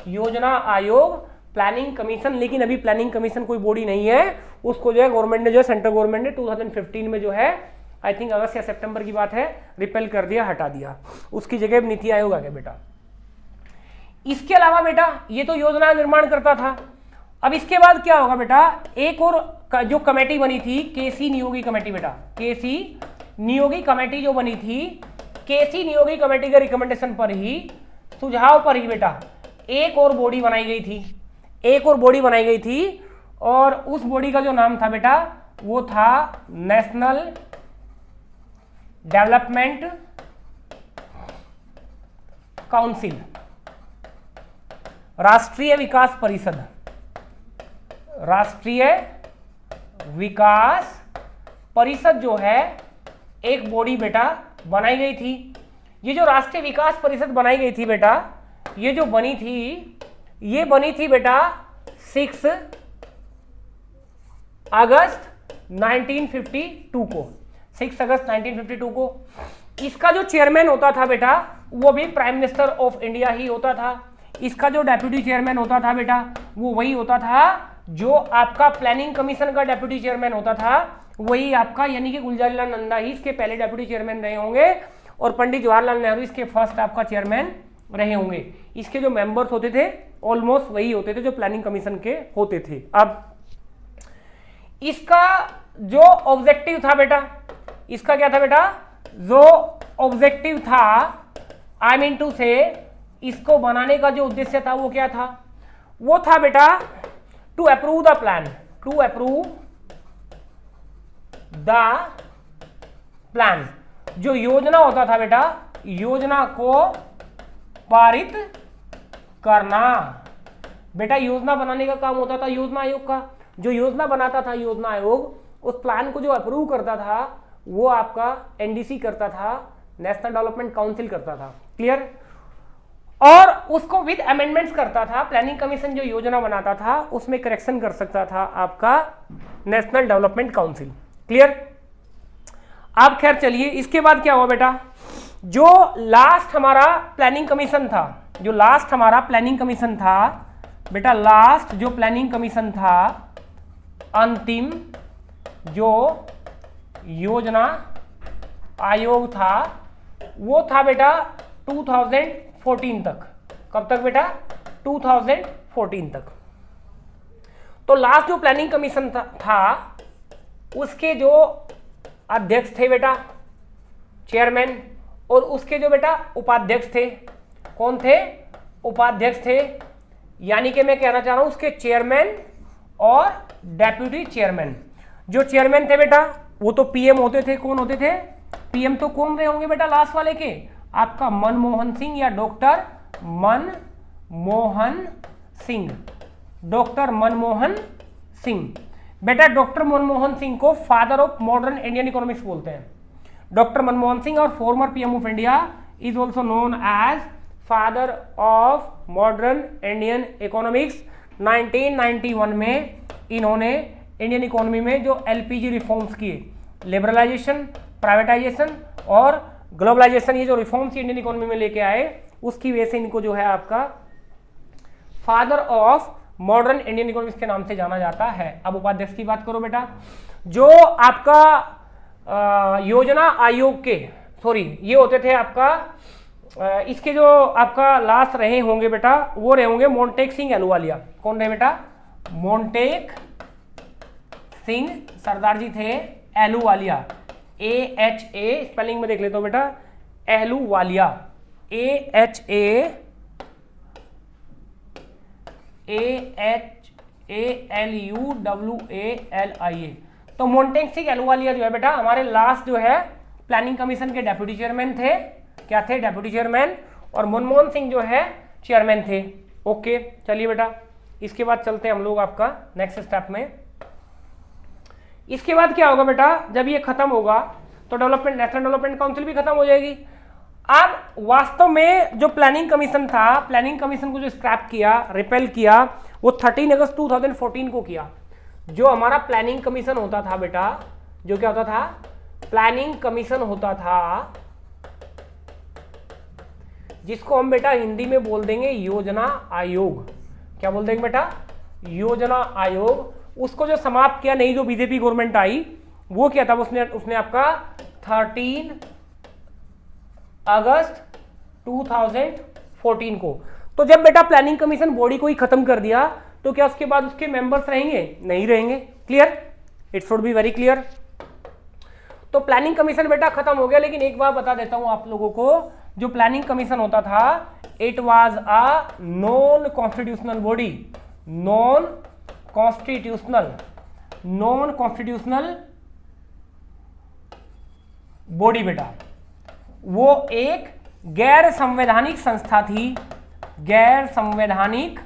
योजना आयोग, प्लानिंग कमीशन। लेकिन अभी प्लानिंग कमीशन कोई बॉडी नहीं है, उसको जो है गवर्नमेंट ने, जो है सेंट्रल गवर्नमेंट ने 2015 में जो है, आई थिंक अगस्त या सितंबर की बात है, रिपेल कर दिया, हटा दिया। उसकी जगह नीति आयोग आ गया बेटा। इसके अलावा बेटा ये तो योजना निर्माण करता था। अब इसके बाद क्या होगा बेटा? एक और जो कमेटी बनी थी, केसी नियोगी कमेटी बेटा, केसी नियोगी कमेटी जो बनी थी, केसी नियोगी कमेटी के रिकमेंडेशन पर ही, सुझाव पर ही बेटा एक और बॉडी बनाई गई थी। एक और बॉडी बनाई गई थी और उस बॉडी का जो नाम था बेटा वो था नेशनल डेवलपमेंट काउंसिल, राष्ट्रीय विकास परिषद। राष्ट्रीय विकास परिषद जो है एक बॉडी बेटा बनाई गई थी। ये जो राष्ट्रीय विकास परिषद बनाई गई थी बेटा, ये जो बनी थी, ये बनी थी बेटा 6 अगस्त 1952 को, 6 अगस्त 1952 को। इसका जो चेयरमैन होता था बेटा वो भी प्राइम मिनिस्टर ऑफ इंडिया ही होता था। इसका जो डेप्यूटी चेयरमैन होता था बेटा वो वही होता था जो आपका प्लानिंग कमीशन का डेप्यूटी चेयरमैन होता था, वही आपका, यानी कि गुलजारी लाल नंदा ही इसके पहले डेप्यूटी चेयरमैन रहे होंगे और पंडित जवाहरलाल नेहरू इसके फर्स्ट आपका चेयरमैन रहे होंगे। इसके जो मेंबर्स होते थे ऑलमोस्ट वही होते थे जो प्लानिंग कमीशन के होते थे। अब इसका जो ऑब्जेक्टिव था बेटा, इसका क्या था बेटा? जो ऑब्जेक्टिव था, आई मीन टू से, इसको बनाने का जो उद्देश्य था वो क्या था? वो था बेटा to approve the plan, to approve the plan. जो योजना होता था बेटा, योजना को पारित करना। बेटा योजना बनाने का काम होता था योजना आयोग का। जो योजना बनाता था योजना आयोग, उस प्लान को जो अप्रूव करता था वो आपका एनडीसी करता था, नेशनल डेवलपमेंट काउंसिल करता था। क्लियर? और उसको विद अमेंडमेंट्स करता था। प्लानिंग कमीशन जो योजना बनाता था उसमें करेक्शन कर सकता था आपका नेशनल डेवलपमेंट काउंसिल। क्लियर? अब खैर चलिए, इसके बाद क्या हुआ बेटा? जो लास्ट हमारा प्लानिंग कमीशन था, जो लास्ट हमारा प्लानिंग कमीशन था बेटा, लास्ट जो प्लानिंग कमीशन था, अंतिम जो योजना आयोग था वो था बेटा 2014 तक। कब तक बेटा? 2014 तक। तो लास्ट जो प्लानिंग कमीशन था उसके जो अध्यक्ष थे बेटा, चेयरमैन, और उसके जो बेटा उपाध्यक्ष थे, कौन थे? उपाध्यक्ष थे। यानी कि मैं कहना चाह रहा हूं उसके चेयरमैन और डेप्यूटी चेयरमैन। जो चेयरमैन थे बेटा वो तो पीएम होते थे। कौन होते थे? पीएम तो कौन रहे होंगे बेटा लास्ट वाले के? आपका मनमोहन सिंह या डॉक्टर मनमोहन सिंह, डॉक्टर मनमोहन सिंह। बेटा डॉक्टर मनमोहन सिंह को father of modern Indian economics बोलते हैं। डॉक्टर मनमोहन सिंह और former PM of India is also known as father of modern Indian economics. 1991 में इन्होंने इंडियन इकोनॉमी में जो एलपीजी रिफॉर्म्स किए, लिबरलाइजेशन, प्राइवेटाइजेशन और ग्लोबलाइजेशन, ये जो रिफॉर्म्स इंडियन इकोनॉमी में लेके आए, उसकी वजह से इनको जो है आपका father of modern Indian economics के नाम से जाना जाता है। अब उपाध्यक्ष की बात करो बेटा, जो आपका योजना आयोग के ये होते थे आपका इसके जो आपका लास्ट रहे होंगे बेटा वो रहे होंगे मोंटेक सिंह अहलूवालिया। कौन रहे बेटा? मोंटेक सिंह सरदार जी थे अहलूवालिया, AHA स्पेलिंग में देख लेता हूं बेटा, अहलूवालिया, AHALUWALIA। तो मोंटेक सिंह अहलूवालिया जो है बेटा हमारे लास्ट जो है प्लानिंग कमीशन के डेप्यूटी चेयरमैन थे। क्या थे? Deputy chairman. और मनमोहन सिंह जो है चेयरमैन थे। ओके, चलिए बेटा इसके बाद चलते हैं हम लोग आपका नेक्स्ट स्टेप में। इसके बाद क्या होगा बेटा, जब ये खत्म होगा तो नेशनल डेवलपमेंट काउंसिल भी खत्म हो जाएगी। अब वास्तव में जो प्लानिंग कमीशन था, प्लानिंग कमीशन को जो स्क्रैप किया, रिपेल किया, वो 13 अगस्त 2014 को किया। जो हमारा प्लानिंग कमीशन होता था बेटा, जो क्या होता था? प्लानिंग कमीशन होता था, जिसको हम बेटा हिंदी में बोल देंगे योजना आयोग। क्या बोल देंगे बेटा? योजना आयोग। उसको जो समाप्त किया नई जो बीजेपी गवर्नमेंट आई, वो क्या था? उसने आपका 13 अगस्त 2014 को। तो जब बेटा प्लानिंग कमीशन बॉडी को ही खत्म कर दिया तो क्या उसके बाद उसके मेंबर्स रहेंगे? नहीं रहेंगे। Clear? It should be very clear. तो प्लानिंग कमीशन बेटा खत्म हो गया, लेकिन एक बात बता देता हूं आप लोगों को, जो प्लानिंग कमीशन होता था it was a non constitutional body. Non constitutional body बेटा, वो एक गैर संवैधानिक संस्था थी। गैर संवैधानिक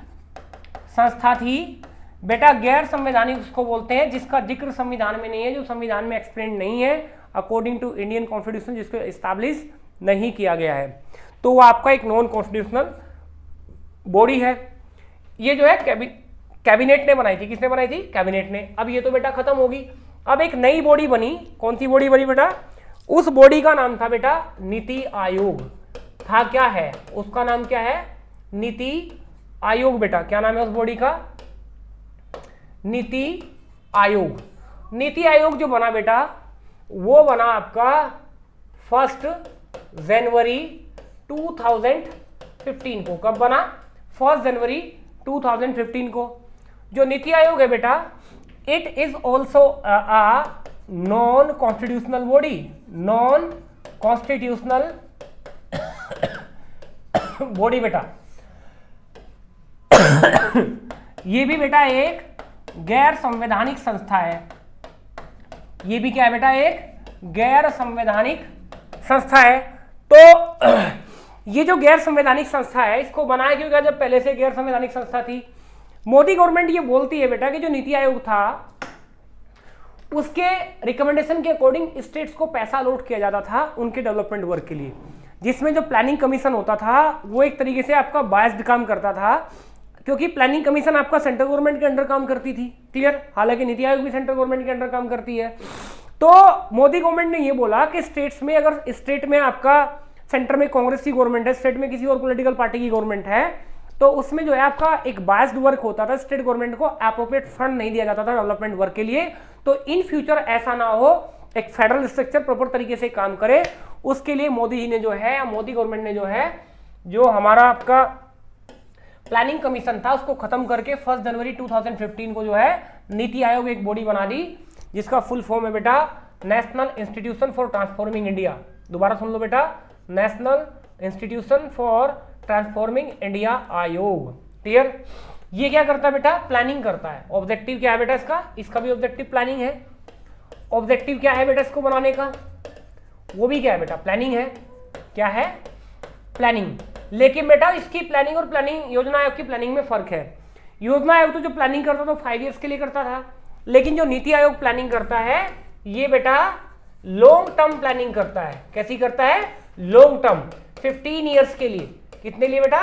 संस्था थी बेटा। गैर संवैधानिक उसको बोलते हैं जिसका जिक्र संविधान में नहीं है, जो संविधान में एक्सप्लेन नहीं है अकॉर्डिंग टू इंडियन कॉन्स्टिट्यूशन, जिसको एस्टैब्लिश नहीं किया गया है। तो वो आपका एक नॉन कॉन्स्टिट्यूशनल बॉडी है। ये जो है कैबिनेट ने बनाई थी। किसने बनाई थी? कैबिनेट ने। अब ये तो बेटा खत्म होगी। अब एक नई बॉडी बनी। कौन सी बॉडी बनी बेटा? उस बॉडी का नाम था बेटा नीति आयोग। था क्या है? उसका नाम क्या है? नीति आयोग बेटा। क्या नाम है उस बॉडी का? नीति आयोग। नीति आयोग जो बना बेटा वो बना आपका 1 जनवरी 2015 को। कब बना? 1 जनवरी 2015 को। जो नीति आयोग है बेटा it is also a non constitutional body. Non constitutional body बेटा। ये भी बेटा एक गैर संवैधानिक संस्था है। ये भी क्या है बेटा? एक गैर संवैधानिक संस्था है। तो ये जो गैर संवैधानिक संस्था है इसको बनाया क्यों गया जब पहले से गैर संवैधानिक संस्था थी? मोदी गवर्नमेंट ये बोलती है बेटा कि जो नीति आयोग था उसके रिकमेंडेशन के अकॉर्डिंग स्टेट्स को पैसा अलॉट किया जाता था उनके डेवलपमेंट वर्क के लिए, जिसमें जो प्लानिंग कमीशन होता था वो एक तरीके से आपका बायस्ड काम करता था, क्योंकि प्लानिंग कमीशन आपका सेंट्रल गवर्नमेंट के अंडर काम करती थी। क्लियर? हालांकि नीति आयोग भी सेंट्रल गवर्नमेंट के अंडर काम करती है। तो मोदी गवर्नमेंट ने ये बोला कि स्टेट्स में, अगर स्टेट में आपका सेंटर में कांग्रेस की गवर्नमेंट है, स्टेट में किसी और पॉलिटिकल पार्टी की गवर्नमेंट है, तो उसमें जो है आपका एक बायस्ड वर्क होता था। स्टेट गवर्नमेंट को एप्रोप्रिएट फंड नहीं दिया जाता था डेवलपमेंट वर्क के लिए। तो इन फ्यूचर ऐसा ना हो, एक फेडरल स्ट्रक्चर प्रॉपर तरीके से काम करे, उसके लिए मोदी जी ने जो है, मोदी गवर्नमेंट ने जो है, जो हमारा आपका प्लानिंग कमीशन था उसको खत्म करके 1 जनवरी 2015 को जो है नीति आयोग एक बॉडी बना दी, जिसका फुल फॉर्म है बेटा national institution for transforming India. दोबारा सुन लो बेटा, national institution for transforming India आयोग। क्लियर? ये क्या करता है बेटा? प्लानिंग करता है। ऑब्जेक्टिव क्या है बेटा इसका? इसका भी ऑब्जेक्टिव प्लानिंग है। ऑब्जेक्टिव क्या है बेटा इसको बनाने का? वो भी क्या है बेटा? प्लानिंग है। क्या है? प्लानिंग। लेकिन बेटा इसकी प्लानिंग और प्लानिंग योजना आयोग की प्लानिंग में फर्क है। योजना आयोग तो जो प्लानिंग करता था 5 ईयर्स के लिए करता था, लेकिन जो नीति आयोग प्लानिंग करता है ये बेटा लॉन्ग टर्म प्लानिंग करता है। कैसी करता है? लॉन्ग टर्म, 15 ईयर्स के लिए। कितने लिए बेटा?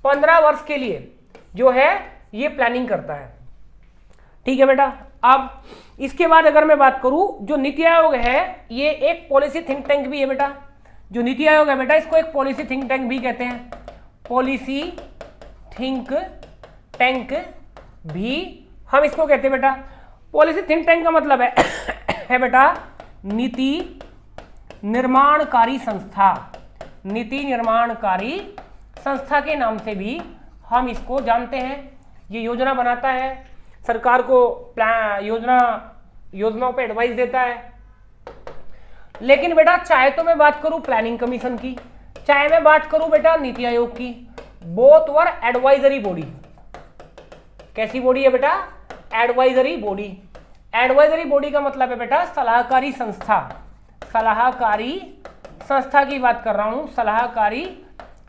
15 वर्ष के लिए जो है ये प्लानिंग करता है। ठीक है बेटा? अब इसके बाद अगर मैं बात करूं, जो नीति आयोग है ये एक पॉलिसी थिंक टैंक भी है बेटा। जो नीति आयोग है बेटा इसको एक पॉलिसी थिंक टैंक भी कहते हैं। पॉलिसी थिंक टैंक भी हम इसको कहते हैं बेटा। पॉलिसी थिंक टैंक का मतलब है बेटा नीति निर्माणकारी संस्था। नीति निर्माणकारी संस्था के नाम से भी हम इसको जानते हैं। ये योजना बनाता है, सरकार को योजनाओं पे एडवाइस देता है। लेकिन बेटा चाहे तो मैं बात करूं प्लानिंग कमीशन की, चाहे मैं बात करूं बेटा नीति आयोग की, बोथ वर एडवाइजरी बॉडी। कैसी बॉडी है बेटा? Advisory body. एडवाइजरी बॉडी का मतलब है बेटा सलाहकारी संस्था। सलाहकारी संस्था की बात कर रहा हूं, सलाहकारी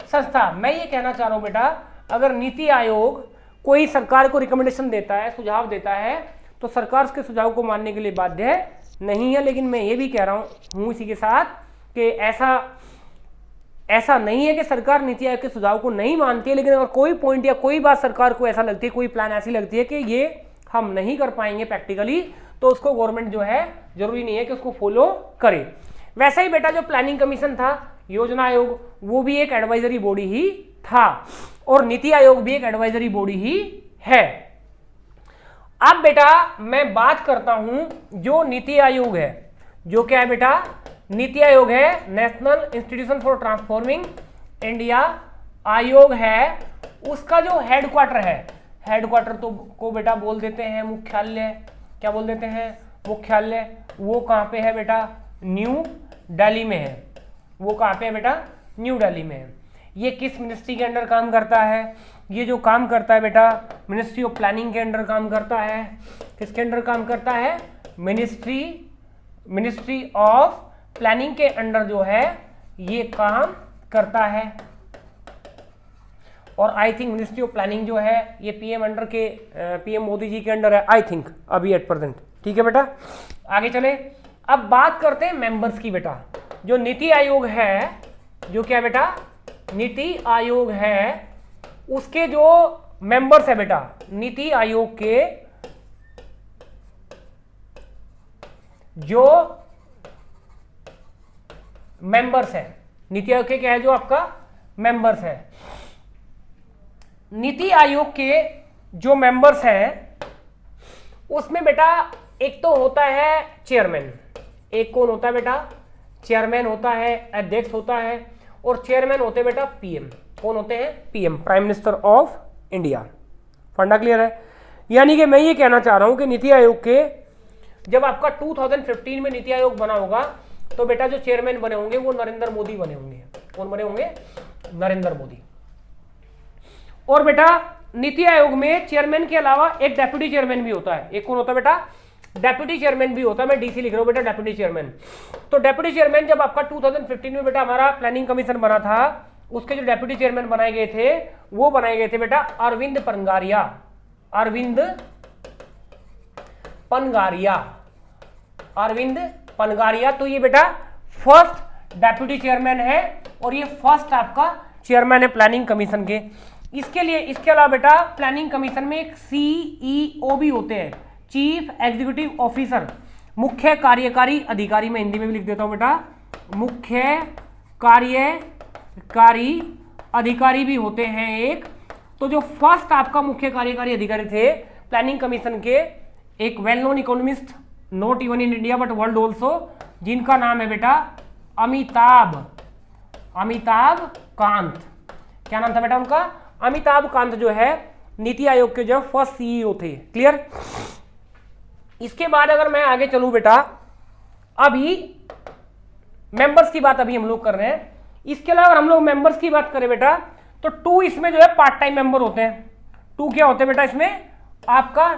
संस्था। मैं ये कहना चाह रहा हूं बेटा, अगर नीति आयोग कोई सरकार को रिकमेंडेशन देता है, सुझाव देता है, तो सरकार उसके सुझाव को मानने के लिए बाध्य नहीं है। लेकिन मैं ये भी कह रहा हूं इसी के साथ कि ऐसा नहीं है कि सरकार नीति आयोग के सुझाव को नहीं मानती है, लेकिन अगर कोई पॉइंट या कोई बात सरकार को ऐसा लगती है, कोई प्लान ऐसी लगती है कि ये हम नहीं कर पाएंगे प्रैक्टिकली, तो उसको गवर्नमेंट जो है जरूरी नहीं है कि उसको फॉलो करे। वैसा ही बेटा जो प्लानिंग कमीशन था, योजना आयोग, वो भी एक एडवाइजरी बॉडी ही था, और नीति आयोग भी एक एडवाइजरी बॉडी ही है। अब बेटा मैं बात करता हूं जो नीति आयोग है, जो क्या है बेटा? नीति आयोग है national institution for transforming India आयोग है। उसका जो हेडक्वार्टर है, हेडक्वार्टर तो को बेटा बोल देते हैं मुख्यालय। क्या बोल देते हैं? मुख्यालय। वो कहां पे है बेटा? न्यू दिल्ली में है। वो कहां पे है बेटा? न्यू दिल्ली में है। ये किस मिनिस्ट्री के अंडर काम करता है? ये जो काम करता है बेटा मिनिस्ट्री ऑफ प्लानिंग के अंडर काम करता है। किसके अंडर काम करता है? मिनिस्ट्री ऑफ प्लानिंग के अंडर जो है ये काम करता है। और I think ministry of planning जो है ये पीएम अंडर के पीएम मोदी जी के अंडर है, आई थिंक अभी एट प्रेजेंट। ठीक है बेटा, आगे चले। अब बात करते हैं मेंबर्स की बेटा। जो नीति आयोग है, जो क्या बेटा नीति आयोग है, उसके जो मेंबर्स है बेटा, नीति आयोग के जो मेंबर्स है, नीति आयोग के क्या है? जो आपका मेंबर्स है। नीति आयोग के जो मेंबर्स हैं उसमें बेटा एक तो होता है चेयरमैन। एक कौन होता है बेटा? चेयरमैन होता है, अध्यक्ष होता है, और चेयरमैन होते हैं बेटा पीएम। कौन होते हैं? PM, prime minister of India. फंडा क्लियर है? यानी कि मैं ये कहना चाह रहा हूं कि नीति आयोग के जब आपका 2015 में नीति आयोग बना होगा तो बेटा जो चेयरमैन बने होंगे वो नरेंद्र मोदी बने होंगे। कौन बने होंगे? नरेंद्र मोदी। और बेटा नीति आयोग में चेयरमैन के अलावा एक डेप्यूटी चेयरमैन भी होता है। एक कौन होता है बेटा? डेप्यूटी चेयरमैन भी होता है। मैं डीसी लिख रहा हूं बेटा, डेप्यूटी चेयरमैन। तो डेप्यूटी चेयरमैन जब आपका 2015 में बेटा हमारा प्लानिंग कमीशन बना था, उसके जो डेप्यूटी चेयरमैन बनाए गए थे वो बनाए गए थे बेटा अरविंद पनगारिया। अरविंद पनगारिया, अरविंद पनगारिया। तो ये बेटा फर्स्ट डेप्यूटी चेयरमैन है और ये फर्स्ट आपका चेयरमैन है प्लानिंग कमीशन के। इसके अलावा बेटा प्लानिंग कमीशन में एक सीईओ भी होते हैं, चीफ एग्जीक्यूटिव ऑफिसर, मुख्य कार्यकारी अधिकारी। मैं हिंदी में भी लिख देता हूं बेटा, मुख्य कार्यकारी अधिकारी भी होते हैं एक। तो जो फर्स्ट आपका मुख्य कार्यकारी अधिकारी थे प्लानिंग कमीशन के, एक well known economist, not even in India but world also, जिनका नाम है बेटा अमिताभ कांत। क्या नाम था बेटा उनका? अमिताभ कांत जो है नीति आयोग के जो फर्स्ट सीईओ थे। क्लियर? इसके बाद अगर मैं आगे चलूं बेटा, अभी मेंबर्स की बात अभी हम लोग कर रहे हैं। इसके अलावा अगर हम लोग मेंबर्स की बात करें बेटा तो 2 इसमें जो है पार्ट टाइम मेंबर होते हैं। 2 क्या होते हैं बेटा इसमें? आपका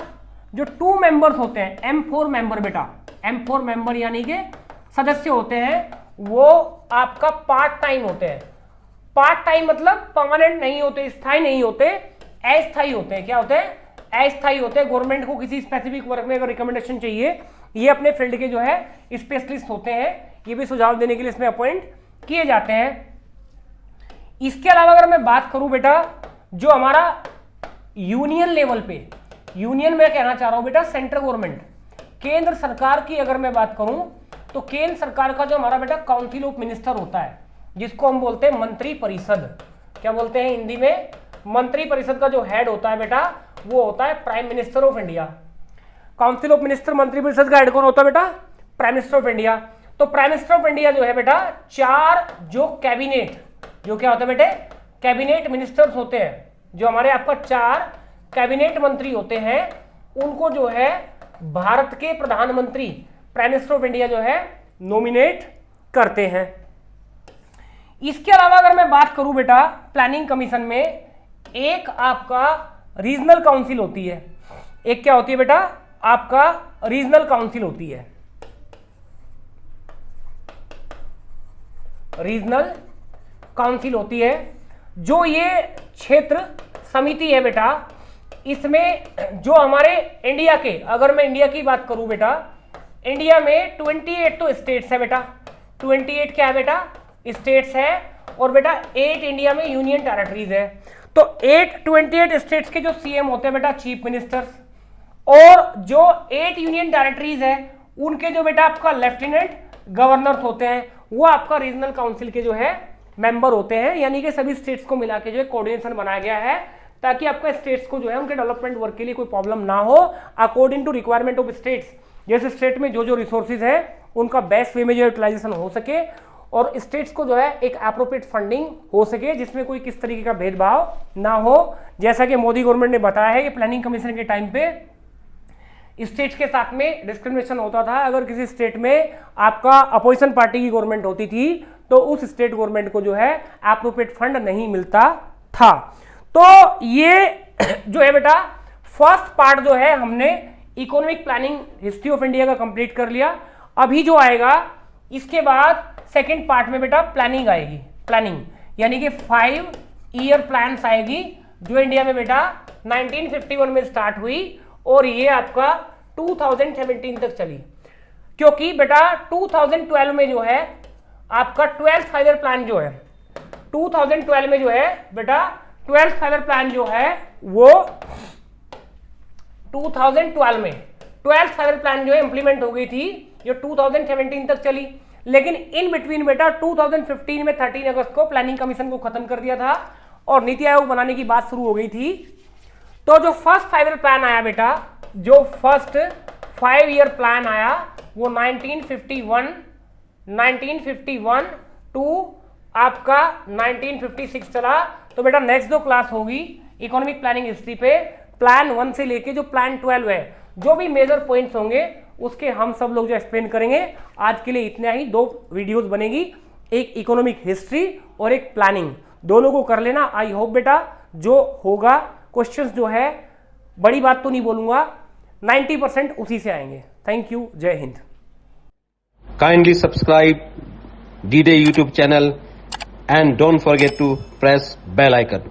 जो 2 मेंबर्स होते हैं, M4 मेंबर बेटा, M4 मेंबर यानी कि सदस्य होते हैं, वो आपका पार्ट टाइम होते हैं। पार्ट टाइम मतलब परमानेंट नहीं होते, स्थायी नहीं होते, अस्थायी होते हैं। क्या होते हैं? अस्थायी होते हैं। गवर्नमेंट को किसी स्पेसिफिक वर्क में अगर रिकमेंडेशन चाहिए, ये अपने फील्ड के जो है स्पेशलिस्ट होते हैं, ये भी सुझाव देने के लिए इसमें अपॉइंट किए जाते हैं। इसके अलावा अगर मैं बात करूं बेटा जो हमारा यूनियन लेवल पे, यूनियन में कहना चाह रहा हूं बेटा सेंट्रल गवर्नमेंट, केंद्र सरकार की अगर मैं बात करूं तो केंद्र सरकार का जो हमारा बेटा काउंसिल ऑफ मिनिस्टर होता है, जिसको हम बोलते हैं मंत्री परिषद, क्या बोलते हैं हिंदी में, मंत्री परिषद का जो हेड होता है बेटा वो होता है prime minister of India. Council of minister, मंत्री परिषद का हेड कौन होता है बेटा, प्राइम मिनिस्टर ऑफ इंडिया। तो प्राइम मिनिस्टर ऑफ इंडिया जो है बेटा 4 जो कैबिनेट, जो क्या होता है बेटे, कैबिनेट मिनिस्टर्स होते हैं, जो हमारे आपका 4 कैबिनेट मंत्री होते हैं, उनको जो है भारत के प्रधानमंत्री प्राइम मिनिस्टर ऑफ इंडिया जो है नॉमिनेट करते हैं। इसके अलावा अगर मैं बात करूं बेटा प्लानिंग कमीशन में, एक आपका रीजनल काउंसिल होती है, एक क्या होती है बेटा आपका रीजनल काउंसिल होती है, रीजनल काउंसिल होती है, जो ये क्षेत्र समिति है बेटा, इसमें जो हमारे इंडिया के, अगर मैं इंडिया की बात करूं बेटा, इंडिया में 28 तो स्टेट्स है बेटा, 28 क्या है बेटा स्टेट्स है, और बेटा 8 इंडिया में यूनियन टेरिटरीज है। तो 28 स्टेट्स के जो सीएम होते हैं बेटा चीफ मिनिस्टर्स, और जो 8 यूनियन टेरिटरीज है उनके जो बेटा आपका लेफ्टिनेंट गवर्नर्स होते हैं, वो आपका रीजनल काउंसिल के जो है मेंबर होते हैं। यानी कि सभी स्टेट्स को मिला के जो है कोऑर्डिनेशन बनाया गया है, ताकि आपका स्टेट्स को जो है उनके डेवलपमेंट वर्क के लिए कोई प्रॉब्लम ना हो, according to requirement of states. जैसे स्टेट में जो जो रिसोर्सेज है उनका बेस्ट वे में जो यूटिलाइजेशन हो सके, और स्टेट्स को जो है एक एप्रोप्रिएट फंडिंग हो सके, जिसमें कोई किस तरीके का भेदभाव ना हो। जैसा कि मोदी गवर्नमेंट ने बताया है कि प्लानिंग कमीशन के टाइम पे स्टेट्स के साथ में डिस्क्रिमिनेशन होता था। अगर किसी स्टेट में आपका अपोजिशन पार्टी की गवर्नमेंट होती थी तो उस स्टेट गवर्नमेंट को जो है एप्रोप्रिएट फंड नहीं मिलता था। तो ये जो है बेटा फर्स्ट पार्ट जो है हमने economic planning history of India का कंप्लीट कर लिया। अभी जो आएगा इसके बाद सेकंड पार्ट में बेटा प्लानिंग आएगी, प्लानिंग यानी कि 5 ईयर प्लान्स आएगी, जो इंडिया में बेटा 1951 में स्टार्ट हुई और ये आपका 2017 तक चली। क्योंकि बेटा 2012 में जो है आपका 12th 5 ईयर प्लान जो है, 2012 में जो है बेटा 12th 5 ईयर प्लान जो है वो 2012 में 12th 5 ईयर प्लान जो है इंप्लीमेंट हो गई थी, जो 2017 तक चली। लेकिन इन बिटवीन बेटा 2015 में 13 अगस्त को प्लानिंग कमीशन को खत्म कर दिया था और नीति आयोग बनाने की बात शुरू हो गई थी। तो जो फर्स्ट 5 ईयर प्लान आया बेटा, जो फर्स्ट 5 ईयर प्लान आया वो 1951 टू आपका 1956 चला। तो बेटा नेक्स्ट जो क्लास होगी इकोनॉमिक प्लानिंग हिस्ट्री पे, प्लान 1 से लेके जो प्लान 12 है, जो भी मेजर पॉइंट्स होंगे उसके हम सब लोग जो एक्सप्लेन करेंगे। आज के लिए इतना ही, 2 वीडियोस बनेगी, एक इकोनॉमिक हिस्ट्री और एक प्लानिंग, दोनों को कर लेना। आई होप बेटा जो होगा क्वेश्चंस जो है, बड़ी बात तो नहीं बोलूंगा, 90% उसी से आएंगे। थैंक यू, जय Hind. Kindly subscribe D-Day YouTube channel and don't forget to press bell icon.